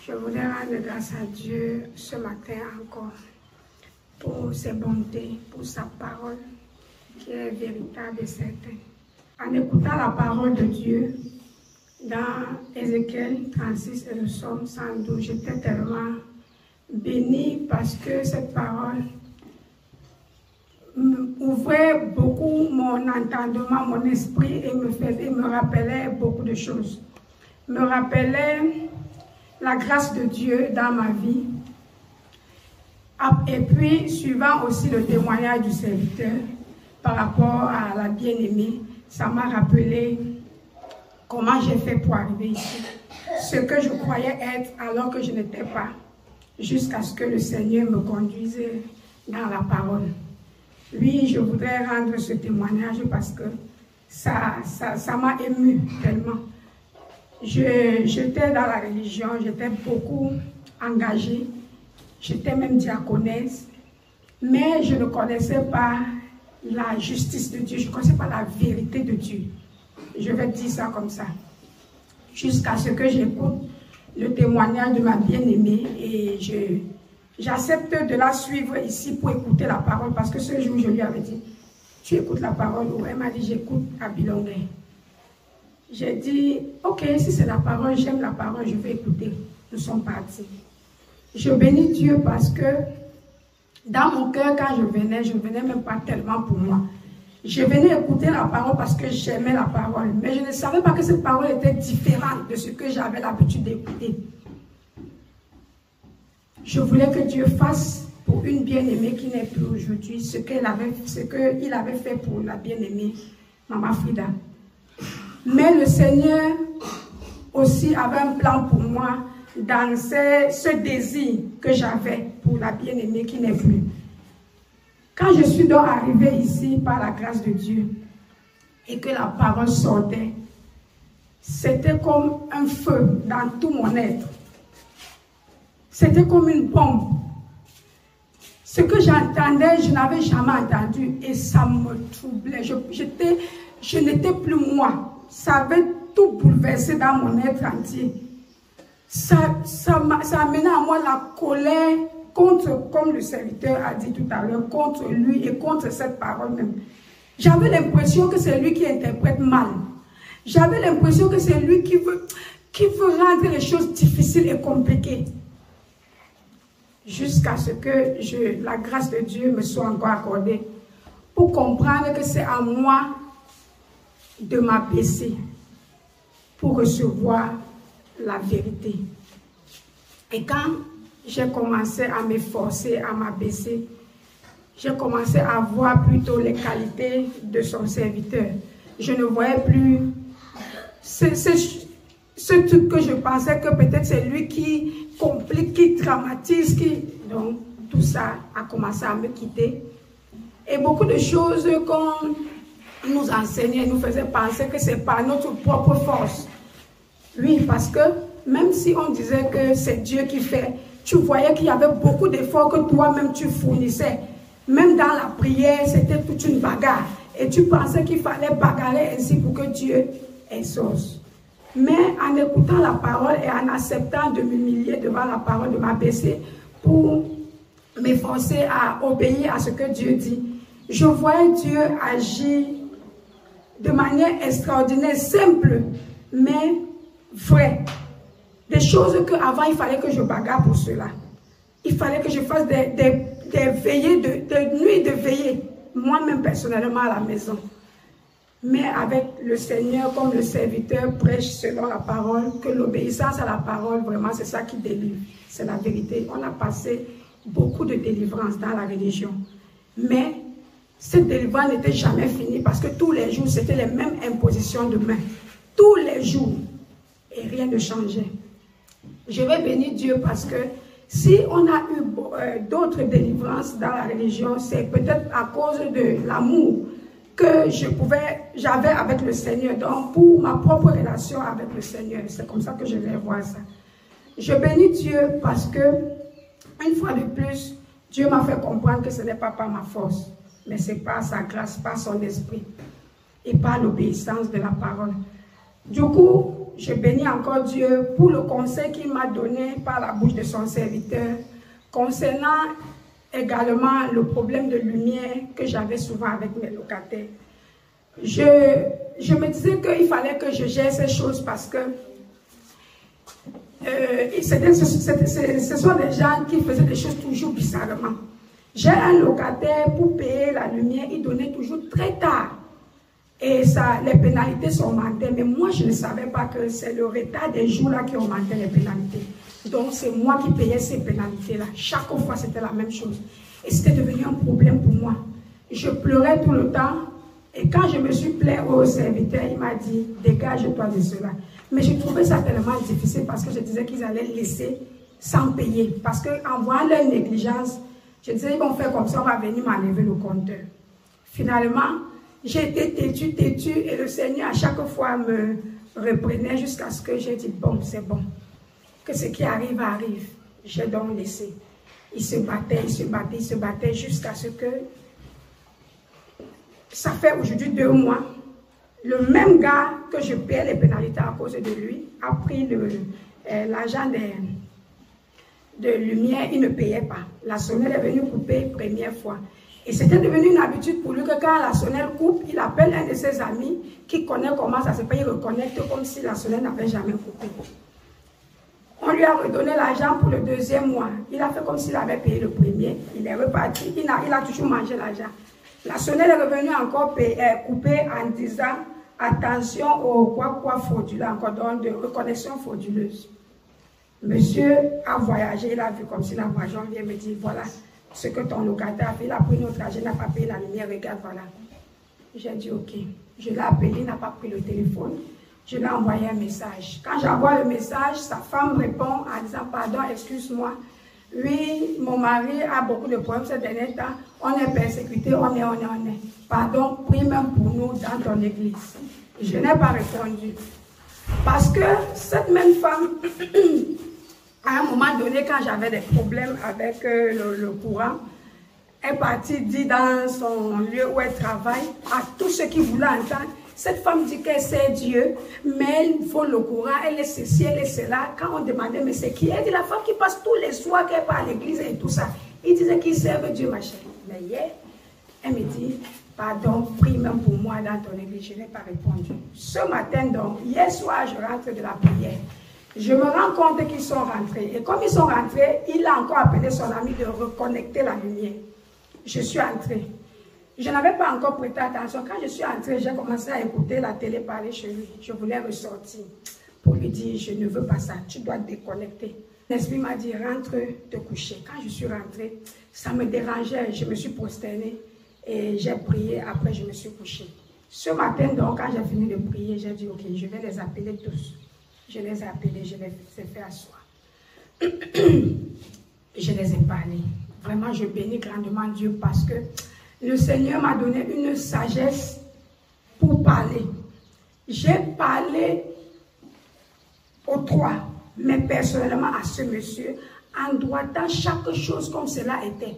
Je voudrais rendre grâce à Dieu ce matin encore pour ses bontés, pour sa parole qui est véritable et certaine. En écoutant la parole de Dieu dans Ézéchiel 36 et le Psaume 112, j'étais tellement bénie parce que cette parole ouvrait beaucoup mon entendement, mon esprit et me rappelait beaucoup de choses. Me rappelait la grâce de Dieu dans ma vie. Et puis, suivant aussi le témoignage du serviteur par rapport à la bien-aimée, ça m'a rappelé comment j'ai fait pour arriver ici. Ce que je croyais être alors que je n'étais pas, jusqu'à ce que le Seigneur me conduise dans la parole. Oui, je voudrais rendre ce témoignage parce que ça m'a ému tellement. J'étais dans la religion, j'étais beaucoup engagée, j'étais même diaconesse, mais je ne connaissais pas la justice de Dieu, je ne connaissais pas la vérité de Dieu. Je vais dire ça comme ça. Jusqu'à ce que j'écoute le témoignage de ma bien-aimée et j'accepte de la suivre ici pour écouter la parole parce que ce jour je lui avais dit, tu écoutes la parole ou elle m'a dit, j'écoute à Bilongé. J'ai dit, ok, si c'est la parole, j'aime la parole, je vais écouter. Nous sommes partis. Je bénis Dieu parce que dans mon cœur, quand je venais même pas tellement pour moi. Je venais écouter la parole parce que j'aimais la parole. Mais je ne savais pas que cette parole était différente de ce que j'avais l'habitude d'écouter. Je voulais que Dieu fasse pour une bien-aimée qui n'est plus aujourd'hui ce qu'il avait fait pour la bien-aimée, Maman Frida. Mais le Seigneur aussi avait un plan pour moi dans ce désir que j'avais pour la bien-aimée qui n'est plus. Quand je suis donc arrivée ici par la grâce de Dieu et que la parole sortait, c'était comme un feu dans tout mon être. C'était comme une bombe. Ce que j'entendais, je n'avais jamais entendu et ça me troublait. Je n'étais plus moi. Ça avait tout bouleversé dans mon être entier. Ça amenait à moi la colère contre, comme le serviteur a dit tout à l'heure, contre lui et contre cette parole même. J'avais l'impression que c'est lui qui interprète mal. J'avais l'impression que c'est lui qui veut rendre les choses difficiles et compliquées. Jusqu'à ce que la grâce de Dieu me soit encore accordée pour comprendre que c'est à moi de m'abaisser pour recevoir la vérité. Et quand j'ai commencé à m'efforcer, à m'abaisser, j'ai commencé à voir plutôt les qualités de son serviteur. Je ne voyais plus ce truc que je pensais que peut-être c'est lui qui complique, qui dramatise, donc tout ça a commencé à me quitter. Et beaucoup de choses qu'on nous enseignait, nous faisait penser que c'est par notre propre force. Oui, parce que même si on disait que c'est Dieu qui fait, tu voyais qu'il y avait beaucoup d'efforts que toi-même tu fournissais. Même dans la prière, c'était toute une bagarre. Et tu pensais qu'il fallait bagarrer ainsi pour que Dieu exauce. Mais en écoutant la parole et en acceptant de m'humilier devant la parole, de m'abaisser pour m'efforcer à obéir à ce que Dieu dit, je voyais Dieu agir de manière extraordinaire, simple, mais vraie. Des choses qu'avant, il fallait que je bagarre pour cela. Il fallait que je fasse des veillées, des nuits de veillées, moi-même personnellement à la maison. Mais avec le Seigneur, comme le serviteur prêche selon la parole, que l'obéissance à la parole, vraiment, c'est ça qui délivre. C'est la vérité. On a passé beaucoup de délivrance dans la religion. Mais cette délivrance n'était jamais finie parce que tous les jours, c'était les mêmes impositions de main. Tous les jours. Et rien ne changeait. Je vais bénir Dieu parce que si on a eu d'autres délivrances dans la religion, c'est peut-être à cause de l'amour que j'avais avec le Seigneur. Donc, pour ma propre relation avec le Seigneur, c'est comme ça que je vais voir ça. Je bénis Dieu parce que, une fois de plus, Dieu m'a fait comprendre que ce n'est pas par ma force, mais c'est par sa grâce, par son esprit et par l'obéissance de la parole. Du coup, je bénis encore Dieu pour le conseil qu'il m'a donné par la bouche de son serviteur concernant également le problème de lumière que j'avais souvent avec mes locataires. Je me disais qu'il fallait que je gère ces choses parce que ce sont des gens qui faisaient des choses toujours bizarrement. J'ai un locataire, pour payer la lumière, il donnait toujours très tard. Et ça, les pénalités s'augmentaient. Mais moi, je ne savais pas que c'est le retard des jours-là qui augmentait les pénalités. Donc, c'est moi qui payais ces pénalités-là. Chaque fois, c'était la même chose. Et c'était devenu un problème pour moi. Je pleurais tout le temps. Et quand je me suis plaint au serviteur, il m'a dit, dégage-toi de cela. Mais je trouvais ça tellement difficile parce que je disais qu'ils allaient laisser sans payer. Parce qu'en voyant leur négligence, je disais, ils vont faire comme ça, on va venir m'enlever le compteur. Finalement, j'ai été têtue, et le Seigneur, à chaque fois, me reprenait jusqu'à ce que j'ai dit, bon, c'est bon. Que ce qui arrive, arrive. J'ai donc laissé. Il se battait, jusqu'à ce que, ça fait aujourd'hui 2 mois, le même gars que je paie les pénalités à cause de lui, a pris l'argent de lumière, il ne payait pas. La sonnelle est venue couper première fois. Et c'était devenu une habitude pour lui que quand la sonnelle coupe, il appelle un de ses amis qui connaît comment ça se paye, il reconnecte comme si la sonnelle n'avait jamais coupé. On lui a redonné l'argent pour le 2e mois. Il a fait comme s'il avait payé le premier. Il est reparti. Il a toujours mangé l'argent. La sonnelle est revenue encore coupée en disant attention au quoi frauduleux, encore donc de reconnaissance frauduleuse. Monsieur a voyagé, il a vu comme si la voiture vient me dire voilà ce que ton locataire a fait. Il a pris notre argent, il n'a pas payé la lumière, regarde, voilà. J'ai dit ok. Je l'ai appelé, il n'a pas pris le téléphone. Je lui ai envoyé un message. Quand j'envoie le message, sa femme répond en disant pardon, excuse-moi. Oui, mon mari a beaucoup de problèmes ces derniers temps. On est persécuté, on est. Pardon, prie même pour nous dans ton église. Je n'ai pas répondu. Parce que cette même femme, à un moment donné, quand j'avais des problèmes avec le courant, elle est partie dire dans son lieu où elle travaille à tous ceux qui voulaient entendre. Cette femme dit qu'elle sait Dieu, mais il faut le courant, elle est ceci, elle est cela. Quand on demandait, mais c'est qui? Elle dit la femme qui passe tous les soirs, qu'elle part à l'église et tout ça. Il disait qu'il servent Dieu, ma chérie. Mais hier, elle me dit, pardon, prie même pour moi dans ton église. Je n'ai pas répondu. Ce matin, donc, hier soir, je rentre de la prière. Je me rends compte qu'ils sont rentrés. Et comme ils sont rentrés, il a encore appelé son ami de reconnecter la lumière. Je suis entrée. Je n'avais pas encore prêté attention. Quand je suis entrée, j'ai commencé à écouter la télé parler chez lui. Je voulais ressortir pour lui dire, je ne veux pas ça, tu dois te déconnecter. L'esprit m'a dit, rentre te coucher. Quand je suis rentrée, ça me dérangeait. Je me suis prosternée et j'ai prié. Après, je me suis couchée. Ce matin, donc, quand j'ai fini de prier, j'ai dit, ok, je vais les appeler tous. Je les ai appelés, je les ai fait asseoir. Je les ai parlé. Vraiment, je bénis grandement Dieu parce que le Seigneur m'a donné une sagesse pour parler. J'ai parlé aux 3, mais personnellement à ce monsieur, en droitant chaque chose comme cela était.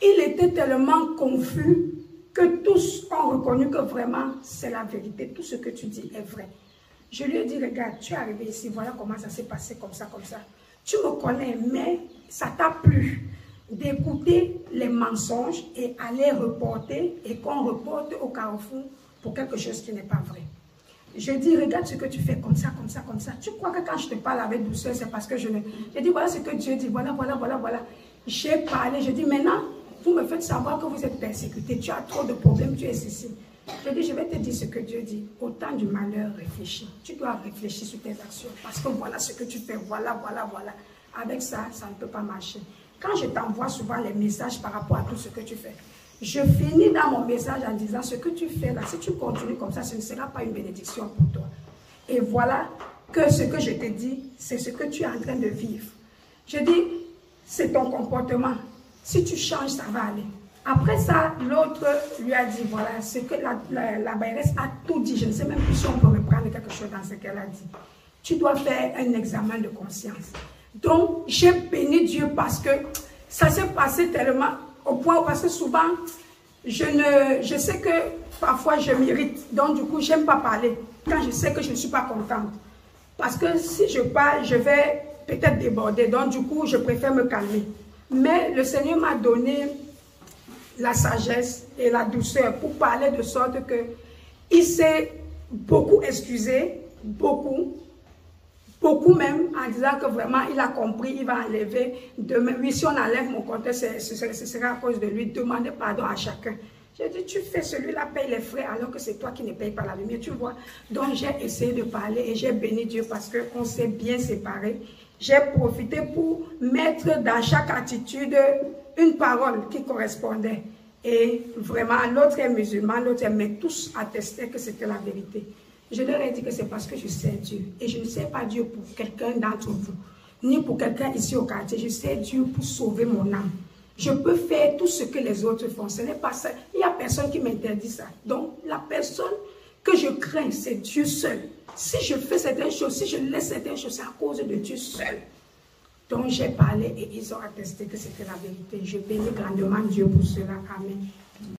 Il était tellement confus que tous ont reconnu que vraiment c'est la vérité. Tout ce que tu dis est vrai. Je lui ai dit, regarde, tu es arrivé ici, voilà comment ça s'est passé, comme ça, comme ça. Tu me connais, mais ça t'a plu d'écouter les mensonges et aller reporter et qu'on reporte au carrefour pour quelque chose qui n'est pas vrai. Je dis, regarde ce que tu fais comme ça, comme ça, comme ça. Tu crois que quand je te parle avec douceur, c'est parce que je ne... Je dis, voilà ce que Dieu dit, voilà. J'ai parlé, je dis, maintenant, vous me faites savoir que vous êtes persécuté, tu as trop de problèmes, tu es ceci. Je dis, je vais te dire ce que Dieu dit. Au temps du malheur, réfléchis. Tu dois réfléchir sur tes actions. Parce que voilà ce que tu fais, voilà. Avec ça, ça ne peut pas marcher. Quand je t'envoie souvent les messages par rapport à tout ce que tu fais, je finis dans mon message en disant, ce que tu fais là, si tu continues comme ça, ce ne sera pas une bénédiction pour toi. Et voilà que ce que je te dis, c'est ce que tu es en train de vivre. Je dis, c'est ton comportement. Si tu changes, ça va aller. Après ça, l'autre lui a dit, voilà, ce que la bailleresse a tout dit. Je ne sais même plus si on peut reprendre quelque chose dans ce qu'elle a dit. Tu dois faire un examen de conscience. Donc, j'ai béni Dieu parce que ça s'est passé tellement au point où, parce que souvent, je sais que parfois je m'irrite, donc du coup, j'aime pas parler quand je sais que je ne suis pas contente. Parce que si je parle, je vais peut-être déborder, donc du coup, je préfère me calmer. Mais le Seigneur m'a donné la sagesse et la douceur pour parler de sorte que il s'est beaucoup excusé, beaucoup même, en disant que vraiment il a compris, il va enlever demain. Oui, si on enlève mon compteur, ce sera à cause de lui. Demandez pardon à chacun. J'ai dit, tu fais celui-là, paye les frais, alors que c'est toi qui ne payes pas la lumière, tu vois. Donc j'ai essayé de parler et j'ai béni Dieu parce qu'on s'est bien séparés. J'ai profité pour mettre dans chaque attitude une parole qui correspondait. Et vraiment, l'autre est musulman, l'autre est, mais tous attestaient que c'était la vérité. Je leur ai dit que c'est parce que je sais Dieu. Et je ne sais pas Dieu pour quelqu'un d'entre vous, ni pour quelqu'un ici au quartier. Je sais Dieu pour sauver mon âme. Je peux faire tout ce que les autres font. Ce n'est pas ça. Il n'y a personne qui m'interdit ça. Donc, la personne que je crains, c'est Dieu seul. Si je fais certaines choses, si je laisse certaines choses, c'est à cause de Dieu seul. Donc, j'ai parlé et ils ont attesté que c'était la vérité. Je bénis grandement Dieu pour cela. Amen.